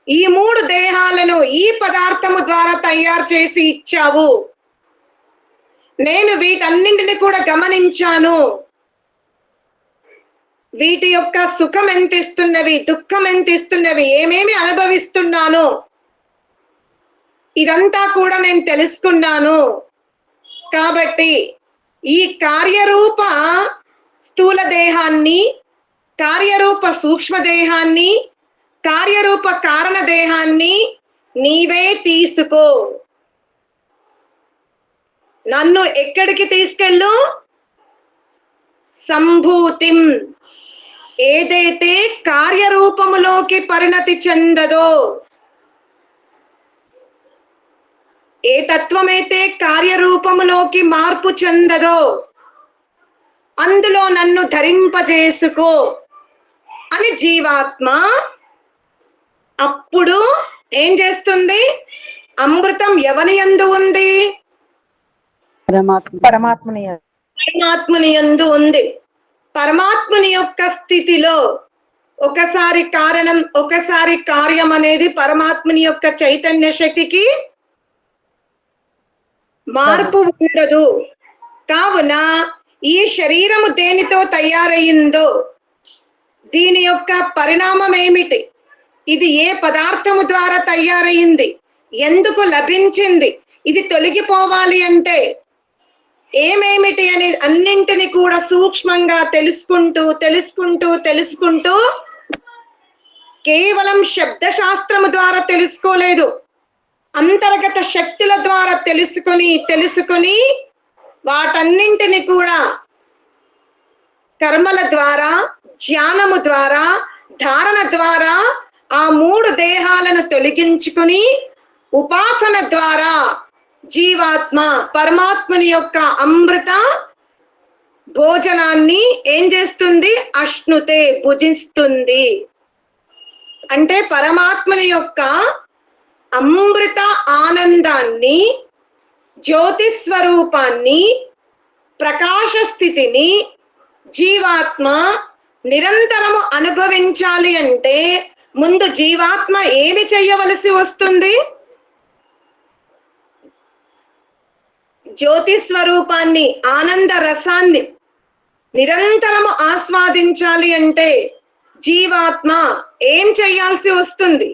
ఈ 3 దేహాలను ఈ పదార్థము ద్వారా తయారు చేసి ఇచ్చావు. నేను వీటన్నింటిని కూడా గమనించాను. వీటి యొక్క సుఖం ఎంత ఇస్తున్నవి, దుఃఖం ఎంత ఇస్తున్నవి, ఏమేమి అనుభవిస్తున్నాను, ఇదంతా కూడా నేను తెలుసుకున్నాను. కాబట్టి ఈ కార్యరూప స్థూల దేహాన్ని, కార్యరూప సూక్ష్మ దేహాన్ని, కార్యరూప కారణ దేహాన్ని నీవే తీసుకో. నన్ను ఎక్కడికి తీసుకెళ్ళు? సంభూతిం. ఏదైతే కార్యరూపములోకి పరిణతి చెందదో, ఏ తత్వమైతే కార్యరూపములోకి మార్పు చెందదో అందులో నన్ను ధరింపజేసుకో అని జీవాత్మ అప్పుడు ఏం చేస్తుంది? అమృతం ఎవని యందు ఉంది? పరమాత్ముని యందు ఉంది. పరమాత్ముని యొక్క స్థితిలో ఒకసారి కారణం ఒకసారి కార్యం అనేది పరమాత్మని యొక్క చైతన్య శక్తికి మార్పు ఉండదు. కావున ఈ శరీరము దేనితో తయారయ్యిందో దీని యొక్క పరిణామం ఏమిటి, ఇది ఏ పదార్థము ద్వారా తయారయ్యింది, ఎందుకు లభించింది, ఇది తొలగిపోవాలి అంటే ఏమేమిటి అని అన్నింటిని కూడా సూక్ష్మంగా తెలుసుకుంటూ కేవలం శబ్దశాస్త్రము ద్వారా తెలుసుకోలేదు, అంతర్గత శక్తుల ద్వారా తెలుసుకొని వాటన్నింటిని కూడా కర్మల ద్వారా, ధ్యానము ద్వారా, ధారణ ద్వారా ఆ 3 దేహాలను తొలగించుకొని ఉపాసన ద్వారా జీవాత్మ పరమాత్మని యొక్క అమృత భోజనాన్ని ఏం చేస్తుంది, అశ్నుతే భుజిస్తుంది. అంటే పరమాత్మని యొక్క అమృత ఆనందాన్ని, జ్యోతి స్వరూపాన్ని, ప్రకాశ స్థితిని జీవాత్మ నిరంతరము అనుభవించాలి అంటే ముందు జీవాత్మ ఏమి చేయవలసి వస్తుంది? జ్యోతి స్వరూపాన్ని, ఆనంద రసాన్ని నిరంతరము ఆస్వాదించాలి అంటే జీవాత్మ ఏం చేయాల్సి వస్తుంది?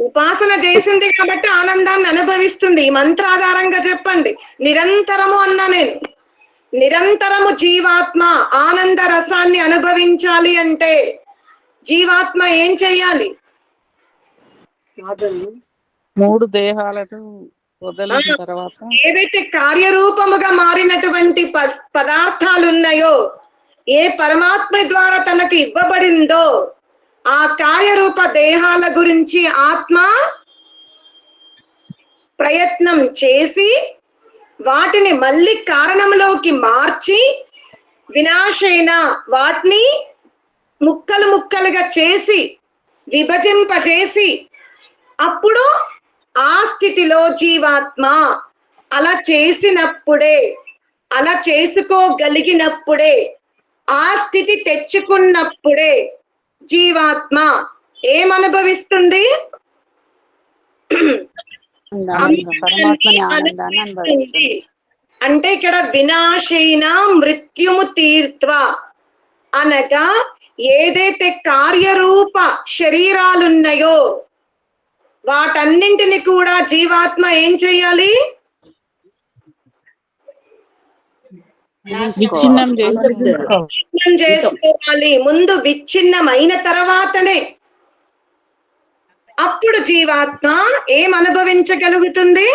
ఉపాసన చేసింది కాబట్టి ఆనందాన్ని అనుభవిస్తుంది. ఈ మంత్రాధారంగా చెప్పండి. నిరంతరము అన్నా నేను, నిరంతరము జీవాత్మ ఆనంద రసాన్ని అనుభవించాలి అంటే జీవాత్మ ఏం చెయ్యాలి? 3 దేహాలను వదిలిన తర్వాత ఏవైతే కార్యరూపముగా మారినటువంటి పదార్థాలు ఉన్నాయో, ఏ పరమాత్మ ద్వారా తనకు ఇవ్వబడిందో ఆ కార్యరూప దేహాల గురించి ఆత్మ ప్రయత్నం చేసి వాటిని మళ్ళీ కారణంలోకి మార్చి వినాశైన వాటిని ముక్కలుగా చేసి విభజింపజేసి అప్పుడు ఆ స్థితిలో జీవాత్మ అలా చేసినప్పుడే, అలా చేసుకోగలిగినప్పుడే, ఆ స్థితి తెచ్చుకున్నప్పుడే జీవాత్మ ఏమనుభవిస్తుంది? పరమాత్మని ఆనందాన్ని అనుభవిస్తుంది. అంటే ఇక్కడ వినాశైన మృత్యుము తీర్త్వ అనగా ఏదైతే కార్యరూప శరీరాలున్నాయో వాటన్నింటిని కూడా జీవాత్మ ఏం చేయాలి? విచ్ఛిన్నం చేసుకోవాలి. ముందు విచ్ఛిన్నమైన తర్వాతనే అప్పుడు జీవాత్మ ఏం అనుభవించగలుగుతుంది?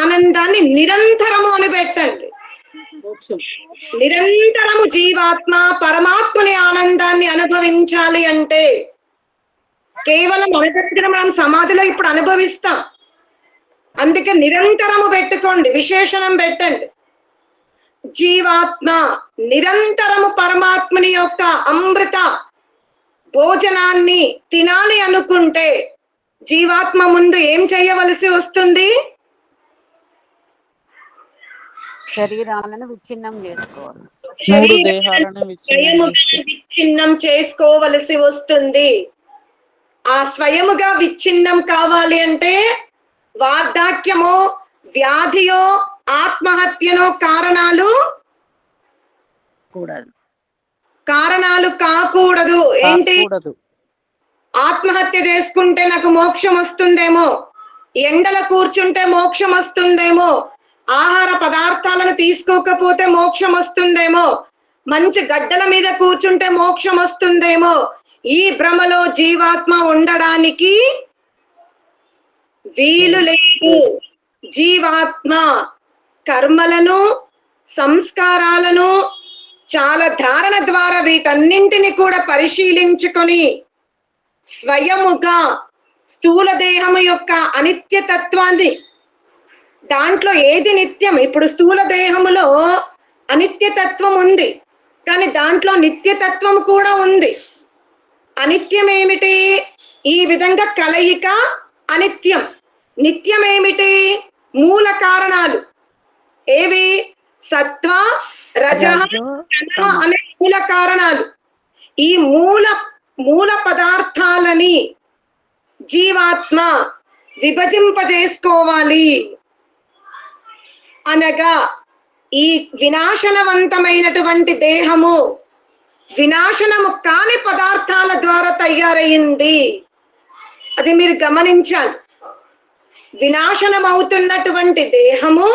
ఆనందాన్ని నిరంతరము అని పెట్టండి. నిరంతరము జీవాత్మ పరమాత్మని ఆనందాన్ని అనుభవించాలి అంటే కేవలం మన దగ్గర మనం సమాధిలో ఇప్పుడు అనుభవిస్తాం. అందుకే నిరంతరము పెట్టుకోండి, విశేషణం పెట్టండి. జీవాత్మ నిరంతరము పరమాత్మని యొక్క అమృత భోజనాన్ని తినాలి అనుకుంటే జీవాత్మ ముందు ఏం చేయవలసి వస్తుంది? శరీరాలను విచ్ఛిన్నం చేసుకోవాలి. విచ్ఛిన్నం చేసుకోవలసి వస్తుంది. ఆ స్వయముగా విచ్ఛిన్నం కావాలి అంటే వార్ధాక్యమో, వ్యాధియో, ఆత్మహత్యనో కారణాలు కాకూడదు. ఏంటి? ఆత్మహత్య చేసుకుంటే నాకు మోక్షం వస్తుందేమో, ఎండల కూర్చుంటే మోక్షం వస్తుందేమో, ఆహార పదార్థాలను తీసుకోకపోతే మోక్షం వస్తుందేమో, మంచి గడ్డల మీద కూర్చుంటే మోక్షం వస్తుందేమో, ఈ భ్రమలో జీవాత్మ ఉండడానికి వీలు లేదు. జీవాత్మ కర్మలను, సంస్కారాలను చాలా ధారణ ద్వారా వీటన్నింటిని కూడా పరిశీలించుకొని స్వయముగా స్థూల దేహము యొక్క అనిత్యతత్వాన్ని, దాంట్లో ఏది నిత్యం? ఇప్పుడు స్థూల దేహములో అనిత్యతత్వం ఉంది, కానీ దాంట్లో నిత్యతత్వం కూడా ఉంది. అనిత్యం ఏమిటి? ఈ విధంగా కలయిక అనిత్యం. నిత్యం ఏమిటి? మూల కారణాలు. ఏవి? సత్వ, రజః, తమః అనే మూల కారణాలు. ఈ మూల పదార్థాలని జీవాత్మ విభజింపజేసుకోవాలి. అనగా ఈ వినాశనవంతమైనటువంటి దేహము వినాశనము కాని పదార్థాల ద్వారా తయారైంది. అది మీరు గమనించాలి. వినాశనమవుతున్నటువంటి దేహము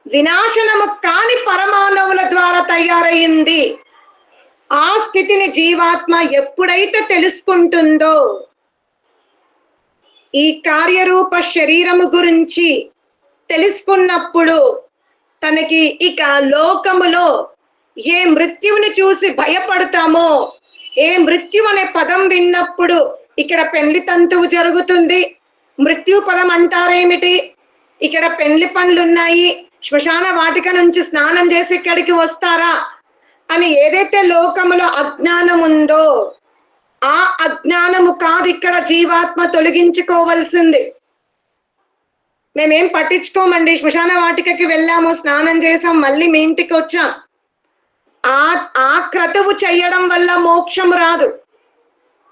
వినాశనము కాని పరమాణువుల ద్వారా తయారైంది. ఆ స్థితిని జీవాత్మ ఎప్పుడైతే తెలుసుకుంటుందో, ఈ కార్యరూప శరీరము గురించి తెలుసుకున్నప్పుడు తనకి ఇక లోకములో ఏ మృత్యువుని చూసి భయపడతామో, ఏ మృత్యు అనే పదం విన్నప్పుడు ఇక్కడ పెళ్లి తంతువు జరుగుతుంది, మృత్యు పదం అంటారేమిటి, ఇక్కడ పెళ్లి పనులున్నాయి, శ్మశాన వాటిక నుంచి స్నానం చేసి ఇక్కడికి వస్తారా అని ఏదైతే లోకములో అజ్ఞానం ఉందో, ఆ అజ్ఞానము కాదు ఇక్కడ జీవాత్మ తొలగించుకోవాల్సింది. మేమేం పట్టించుకోమండి, శ్మశాన వాటికకి వెళ్ళాము, స్నానం చేసాం, మళ్ళీ మీ ఇంటికి వచ్చాం. ఆ క్రతువు చెయ్యడం వల్ల మోక్షం రాదు.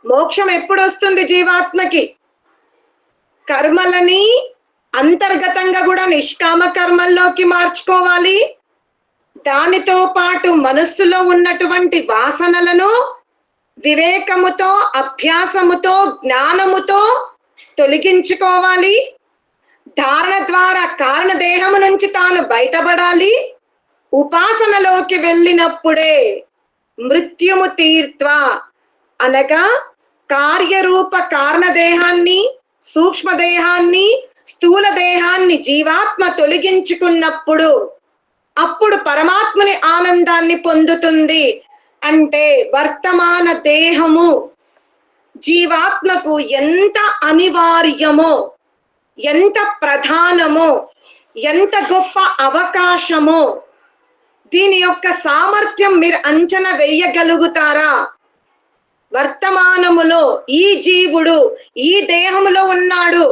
మోక్షం ఎప్పుడు వస్తుంది జీవాత్మకి? కర్మలని అంతర్గతంగా కూడా నిష్కామ కర్మల్లోకి మార్చుకోవాలి. దానితో పాటు మనస్సులో ఉన్నటువంటి వాసనలను వివేకముతో, అభ్యాసముతో, జ్ఞానముతో తొలగించుకోవాలి. ధారణ ద్వారా కారణదేహము నుంచి తాను బయటపడాలి. ఉపాసనలోకి వెళ్ళినప్పుడే మృత్యుము తీర్త్వ అనగా కార్యరూప కారణదేహాన్ని, సూక్ష్మదేహాన్ని, స్థూల దేహాన్ని జీవాత్మ తొలగించుకున్నప్పుడు అప్పుడు పరమాత్మని ఆనందాన్ని పొందుతుంది. అంటే వర్తమాన దేహము జీవాత్మకు ఎంత అనివార్యమో, ఎంత ప్రధానమో, ఎంత గొప్ప అవకాశమో, దీని యొక్క సామర్థ్యం మీరు అంచనా వేయగలుగుతారా? వర్తమానములో ఈ జీవుడు ఈ దేహములో ఉన్నాడు,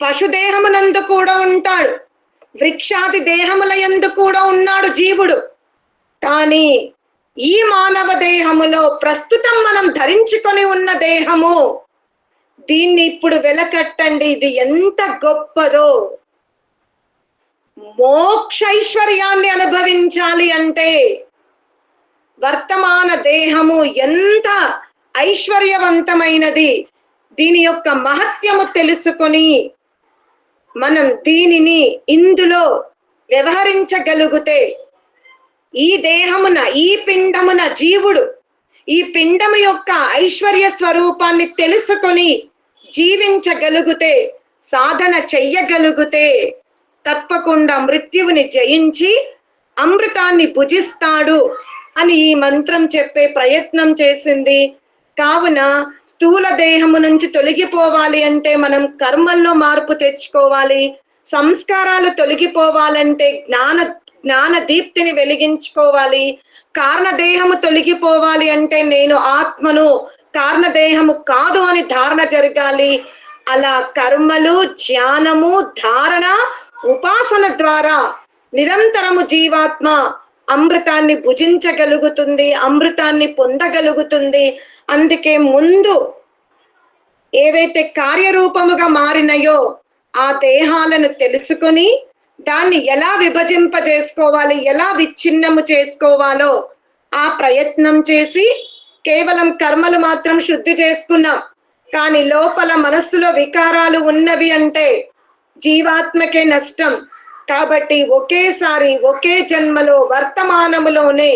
పశుదేహమునందు కూడా ఉంటాడు, వృక్షాది దేహముల యందు కూడా ఉన్నాడు జీవుడు. కానీ ఈ మానవ దేహములో ప్రస్తుతం మనం ధరించుకొని ఉన్న దేహము, దీన్ని ఇప్పుడు వెలకట్టండి, ఇది ఎంత గొప్పదో. మోక్షైశ్వర్యాన్ని అనుభవించాలి అంటే వర్తమాన దేహము ఎంత ఐశ్వర్యవంతమైనది, దీని యొక్క మహత్యము తెలుసుకొని మనం దీనిని ఇందులో వ్యవహరించగలిగితే, ఈ దేహమున, ఈ పిండమున జీవుడు ఈ పిండము యొక్క ఐశ్వర్య స్వరూపాన్ని తెలుసుకొని జీవించగలిగితే, సాధన చెయ్యగలిగితే తప్పకుండా మృత్యువుని జయించి అమృతాన్ని భుజిస్తాడు అని ఈ మంత్రం చెప్పే ప్రయత్నం చేసింది. కావున స్థూల దేహము నుంచి తొలగిపోవాలి అంటే మనం కర్మల్లో మార్పు తెచ్చుకోవాలి. సంస్కారాలు తొలగిపోవాలంటే జ్ఞాన దీప్తిని వెలిగించుకోవాలి. కారణదేహము తొలగిపోవాలి అంటే నేను ఆత్మను, కారణదేహము కాదు అని ధారణ జరగాలి. అలా కర్మలు, ధ్యానము, ధారణ, ఉపాసన ద్వారా నిరంతరము జీవాత్మ అమృతాన్ని భుజించగలుగుతుంది, అమృతాన్ని పొందగలుగుతుంది. అందుకే ముందు ఏవైతే కార్యరూపముగా మారినాయో ఆ దేహాలను తెలుసుకొని దాన్ని ఎలా విభజింపజేసుకోవాలి, ఎలా విచ్ఛిన్నము చేసుకోవాలో ఆ ప్రయత్నం చేసి కేవలం కర్మలు మాత్రం శుద్ధి చేసుకున్నాం. కానీ లోపల మనస్సులో వికారాలు ఉన్నవి అంటే జీవాత్మకే నష్టం. కాబట్టి ఒకేసారి ఒకే జన్మలో వర్తమానములోనే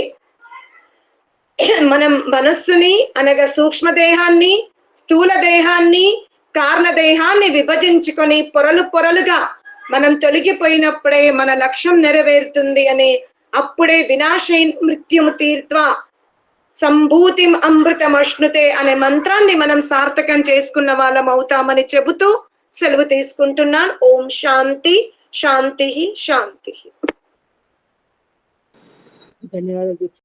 మనం మనస్సుని అనగా సూక్ష్మదేహాన్ని, స్థూల దేహాన్ని, కారణదేహాన్ని విభజించుకొని పొరలు పొరలుగా మనం తొలగిపోయినప్పుడే మన లక్ష్యం నెరవేరుతుంది అని, అప్పుడే వినాశైన మృత్యుము తీర్త్వ సంభూతిం అమృతమశ్నుతే అనే మంత్రాన్ని మనం సార్థకం చేసుకున్న వాళ్ళం అవుతామని చెబుతూ సెలవు తీసుకుంటున్నాను. ఓం శాంతి శాంతి శాంతి. ధన్యవాదాలు.